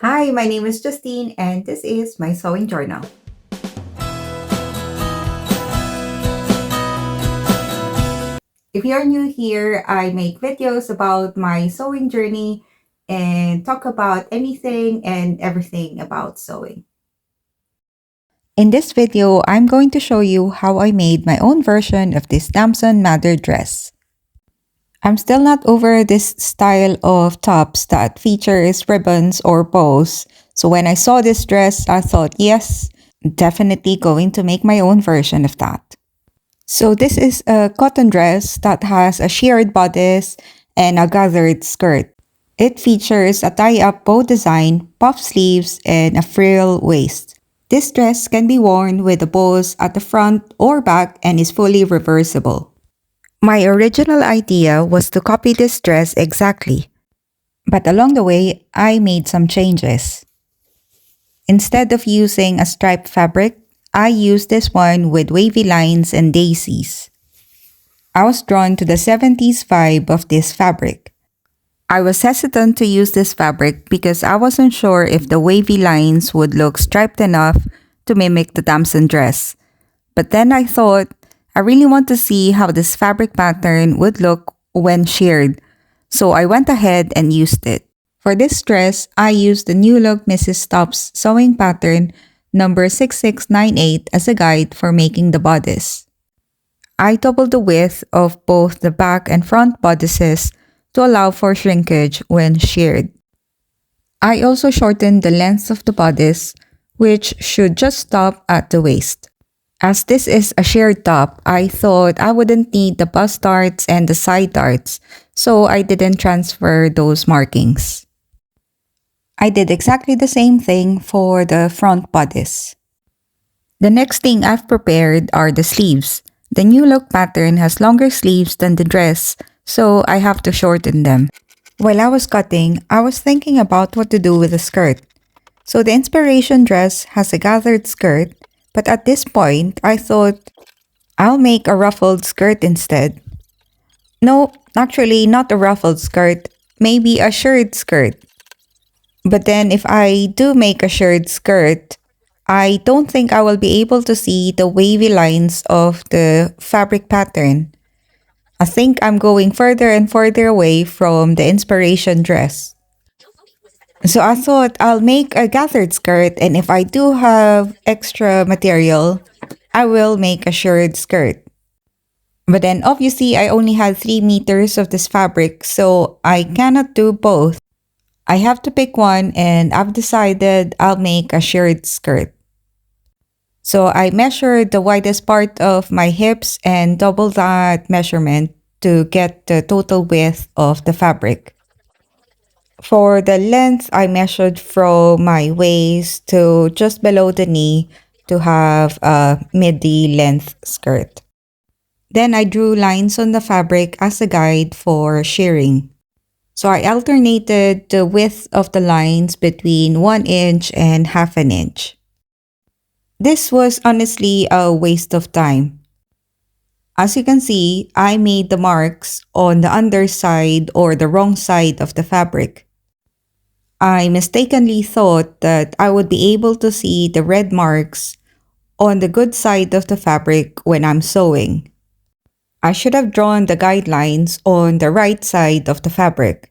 Hi, my name is Justine and this is my sewing journal. If you're new here, I make videos about my sewing journey and talk about anything and everything about sewing. In this video, I'm going to show you how I made my own version of this Damson Madder dress. I'm still not over this style of tops that features ribbons or bows. So when I saw this dress, I thought, yes, definitely going to make my own version of that. So this is a cotton dress that has a sheared bodice and a gathered skirt. It features a tie-up bow design, puff sleeves, and a frill waist. This dress can be worn with the bows at the front or back and is fully reversible. My original idea was to copy this dress exactly, but along the way, I made some changes. Instead of using a striped fabric, I used this one with wavy lines and daisies. I was drawn to the 70s vibe of this fabric. I was hesitant to use this fabric because I wasn't sure if the wavy lines would look striped enough to mimic the Damson dress. But then I thought, I really want to see how this fabric pattern would look when sheared, so I went ahead and used it. For this dress, I used the New Look Mrs. Stops sewing pattern number 6698 as a guide for making the bodice. I doubled the width of both the back and front bodices to allow for shrinkage when sheared. I also shortened the length of the bodice, which should just stop at the waist. As this is a sheared top, I thought I wouldn't need the bust darts and the side darts, so I didn't transfer those markings. I did exactly the same thing for the front bodice. The next thing I've prepared are the sleeves. The New Look pattern has longer sleeves than the dress, so I have to shorten them. While I was cutting, I was thinking about what to do with the skirt. So the inspiration dress has a gathered skirt, but at this point, I thought I'll make a ruffled skirt instead. No, actually not a ruffled skirt, maybe a shirred skirt. But then if I do make a shirred skirt, I don't think I will be able to see the wavy lines of the fabric pattern. I think I'm going further and further away from the inspiration dress. So I thought I'll make a gathered skirt, and if I do have extra material, I will make a shirred skirt. But then obviously I only had 3 meters of this fabric, so I cannot do both. I have to pick one, and I've decided I'll make a shirred skirt. So I measured the widest part of my hips and double that measurement to get the total width of the fabric. For the length, I measured from my waist to just below the knee to have a midi length skirt. Then I drew lines on the fabric as a guide for shearing. So I alternated the width of the lines between 1 inch and half an inch. This was honestly a waste of time. As you can see, I made the marks on the underside or the wrong side of the fabric. I mistakenly thought that I would be able to see the red marks on the good side of the fabric when I'm sewing. I should have drawn the guidelines on the right side of the fabric.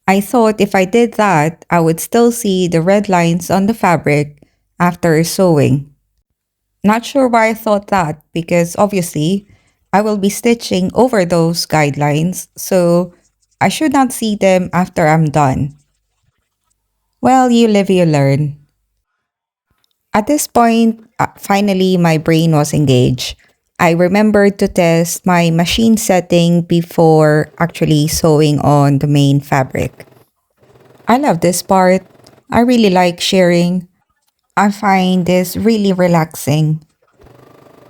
I thought if I did that, I would still see the red lines on the fabric after sewing. Not sure why I thought that, because obviously I will be stitching over those guidelines, so I should not see them after I'm done. Well, you live, you learn. At this point, finally my brain was engaged. I remembered to test my machine setting before actually sewing on the main fabric. I love this part. I really like shearing. I find this really relaxing.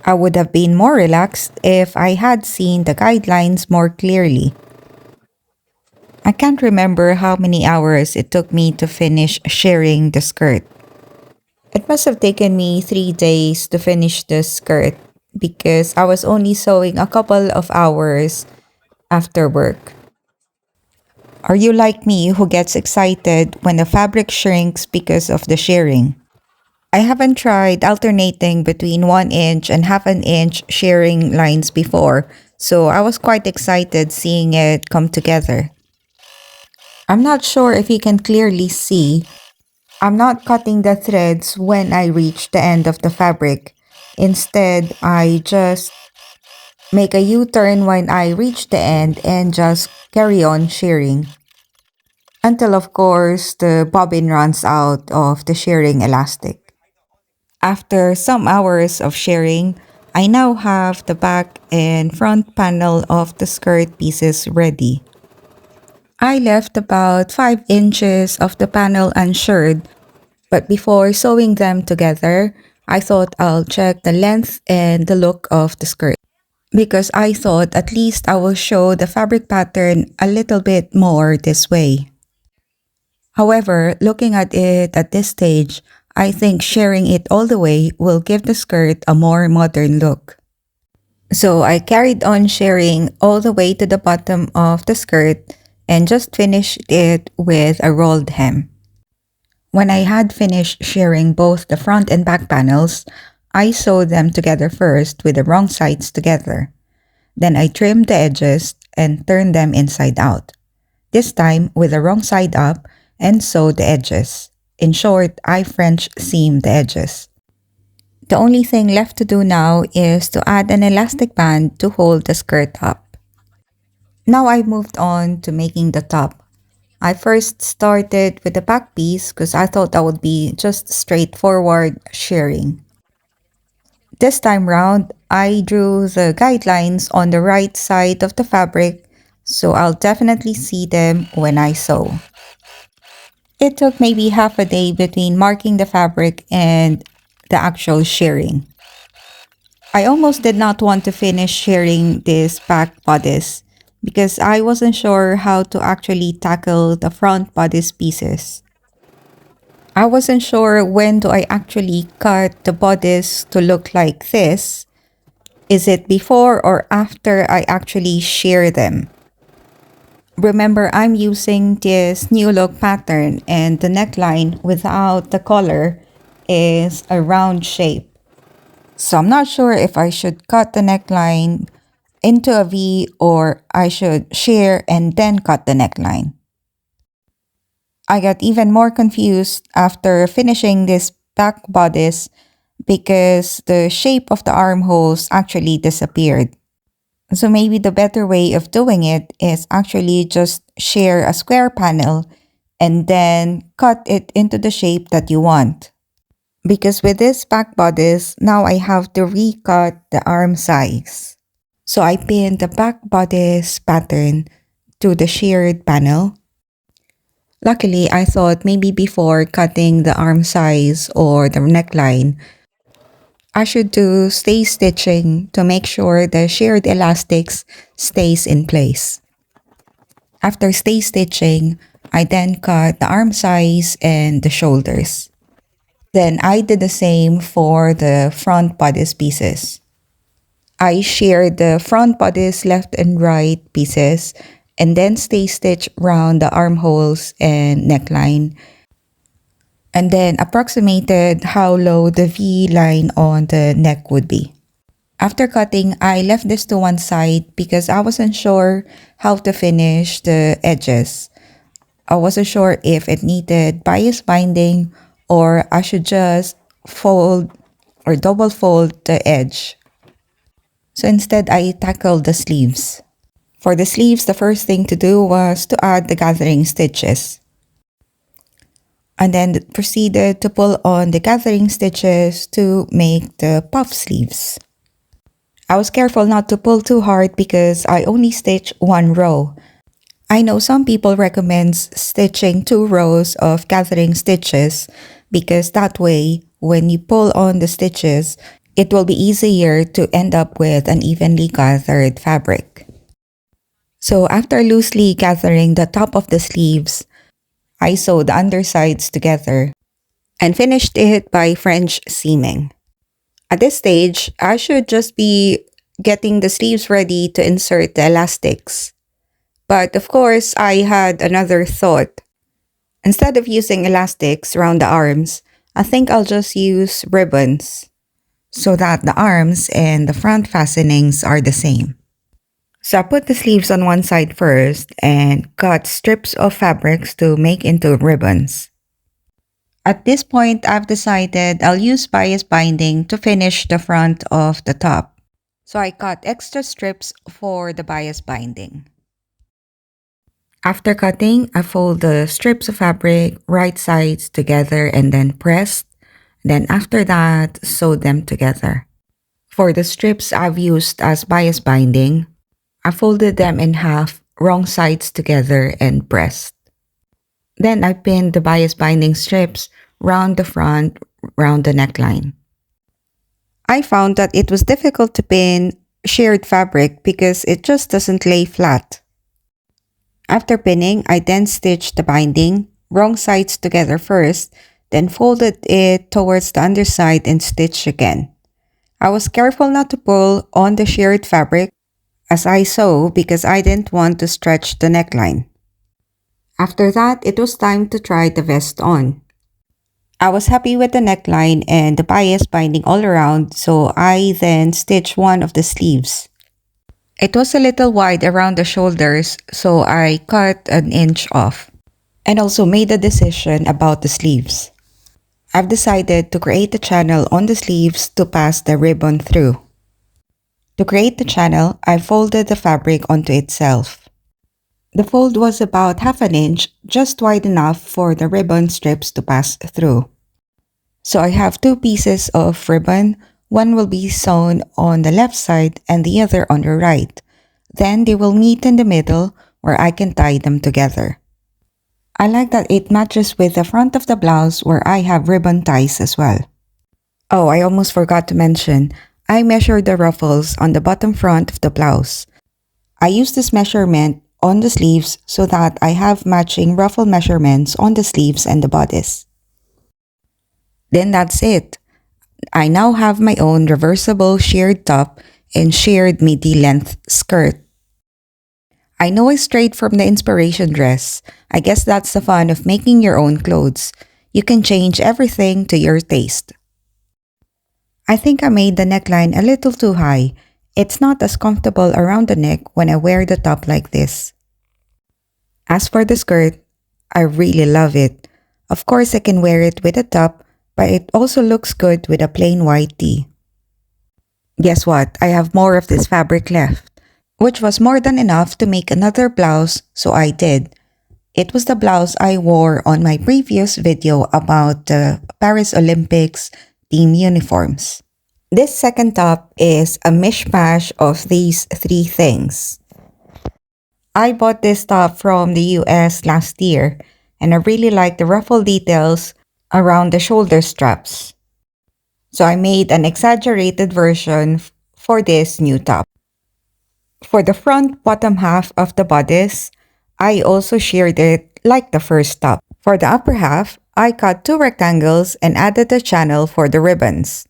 I would have been more relaxed if I had seen the guidelines more clearly. I can't remember how many hours it took me to finish shearing the skirt. It must have taken me 3 days to finish the skirt because I was only sewing a couple of hours after work. Are you like me who gets excited when the fabric shrinks because of the shearing? I haven't tried alternating between 1 inch and half an inch shearing lines before, so I was quite excited seeing it come together. I'm not sure if you can clearly see. I'm not cutting the threads when I reach the end of the fabric. Instead, I just make a U-turn when I reach the end and just carry on shearing. Until, of course, the bobbin runs out of the shearing elastic. After some hours of shearing, I now have the back and front panel of the skirt pieces ready. I left about 5 inches of the panel unshirred, but before sewing them together, I thought I'll check the length and the look of the skirt. Because I thought at least I will show the fabric pattern a little bit more this way. However, looking at it at this stage, I think sharing it all the way will give the skirt a more modern look. So I carried on sharing all the way to the bottom of the skirt and just finished it with a rolled hem. When I had finished sharing both the front and back panels, I sewed them together first with the wrong sides together. Then I trimmed the edges and turned them inside out. This time with the wrong side up and sewed the edges. In short, I French seamed the edges. The only thing left to do now is to add an elastic band to hold the skirt up. Now I moved on to making the top. I first started with the back piece because I thought that would be just straightforward shearing. This time round, I drew the guidelines on the right side of the fabric, so I'll definitely see them when I sew. It took maybe half a day between marking the fabric and the actual shearing. I almost did not want to finish shearing this back bodice because I wasn't sure how to actually tackle the front bodice pieces. I wasn't sure when do I actually cut the bodice to look like this. Is it before or after I actually shear them? Remember, I'm using this new look pattern and the neckline without the collar is a round shape. So I'm not sure if I should cut the neckline into a V or I should shear and then cut the neckline. I got even more confused after finishing this back bodice because the shape of the armholes actually disappeared. So maybe the better way of doing it is actually just shear a square panel and then cut it into the shape that you want. Because with this back bodice, now I have to recut the arm size. So I pinned the back bodice pattern to the sheared panel. Luckily, I thought maybe before cutting the arm size or the neckline, I should do stay stitching to make sure the sheared elastics stays in place. After stay stitching, I then cut the arm size and the shoulders. Then I did the same for the front bodice pieces. I sheared the front bodice left and right pieces and then stay stitch round the armholes and neckline and then approximated how low the V line on the neck would be. After cutting, I left this to one side because I wasn't sure how to finish the edges. I wasn't sure if it needed bias binding or I should just fold or double fold the edge. So instead, I tackled the sleeves. For the sleeves, the first thing to do was to add the gathering stitches. And then proceeded to pull on the gathering stitches to make the puff sleeves. I was careful not to pull too hard because I only stitch one row. I know some people recommend stitching 2 rows of gathering stitches because that way, when you pull on the stitches, it will be easier to end up with an evenly gathered fabric. So after loosely gathering the top of the sleeves, I sewed the undersides together and finished it by French seaming. At this stage, I should just be getting the sleeves ready to insert the elastics. But of course, I had another thought. Instead of using elastics around the arms, I think I'll just use ribbons so that the arms and the front fastenings are the same. So I put the sleeves on one side first and cut strips of fabrics to make into ribbons. At this point, I've decided I'll use bias binding to finish the front of the top. So I cut extra strips for the bias binding. After cutting, I fold the strips of fabric right sides together and then press. Then after that, sew them together. For the strips I've used as bias binding, I folded them in half, wrong sides together and pressed. Then I pinned the bias binding strips round the front, round the neckline. I found that it was difficult to pin sheared fabric because it just doesn't lay flat. After pinning, I then stitched the binding, wrong sides together first, then folded it towards the underside and stitched again. I was careful not to pull on the sheared fabric as I sew because I didn't want to stretch the neckline. After that, it was time to try the vest on. I was happy with the neckline and the bias binding all around, so I then stitched one of the sleeves. It was a little wide around the shoulders, so I cut an inch off and also made a decision about the sleeves. I've decided to create a channel on the sleeves to pass the ribbon through. To create the channel, I folded the fabric onto itself. The fold was about half an inch, just wide enough for the ribbon strips to pass through. So I have two pieces of ribbon. One will be sewn on the left side and the other on the right. Then they will meet in the middle where I can tie them together. I like that it matches with the front of the blouse where I have ribbon ties as well. Oh, I almost forgot to mention, I measured the ruffles on the bottom front of the blouse. I used this measurement on the sleeves so that I have matching ruffle measurements on the sleeves and the bodice. Then that's it. I now have my own reversible sheared top and sheared midi-length skirt. I know I strayed from the inspiration dress. I guess that's the fun of making your own clothes. You can change everything to your taste. I think I made the neckline a little too high. It's not as comfortable around the neck when I wear the top like this. As for the skirt, I really love it. Of course, I can wear it with a top, but it also looks good with a plain white tee. Guess what? I have more of this fabric left, which was more than enough to make another blouse, so I did. It was the blouse I wore on my previous video about the Paris Olympics team uniforms. This second top is a mishmash of these three things. I bought this top from the US last year, and I really like the ruffle details around the shoulder straps. So I made an exaggerated version for this new top. For the front bottom half of the bodice, I also sheared it like the first top. For the upper half, I cut two rectangles and added a channel for the ribbons.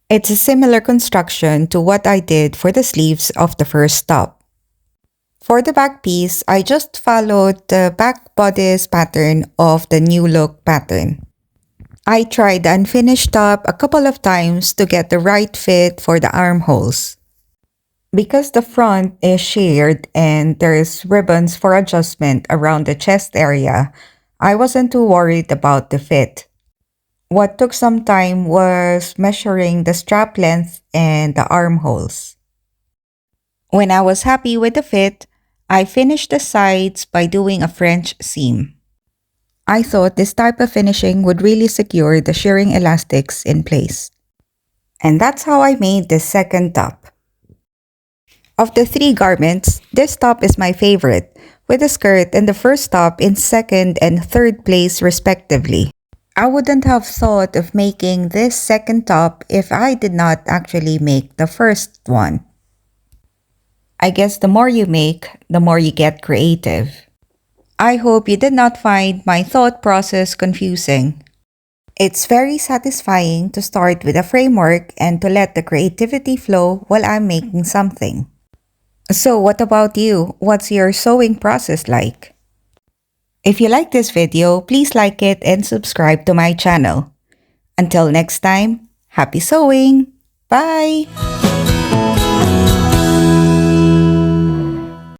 It's a similar construction to what I did for the sleeves of the first top. For the back piece, I just followed the back bodice pattern of the new look pattern. I tried the unfinished top a couple of times to get the right fit for the armholes. Because the front is sheared and there's ribbons for adjustment around the chest area, I wasn't too worried about the fit. What took some time was measuring the strap length and the armholes. When I was happy with the fit, I finished the sides by doing a French seam. I thought this type of finishing would really secure the shirring elastics in place. And that's how I made this second top. Of the three garments, this top is my favorite, with the skirt and the first top in second and third place respectively. I wouldn't have thought of making this second top if I did not actually make the first one. I guess the more you make, the more you get creative. I hope you did not find my thought process confusing. It's very satisfying to start with a framework and to let the creativity flow while I'm making something. So what about you? What's your sewing process like? If you like this video, please like it and subscribe to my channel. Until next time, happy sewing! Bye!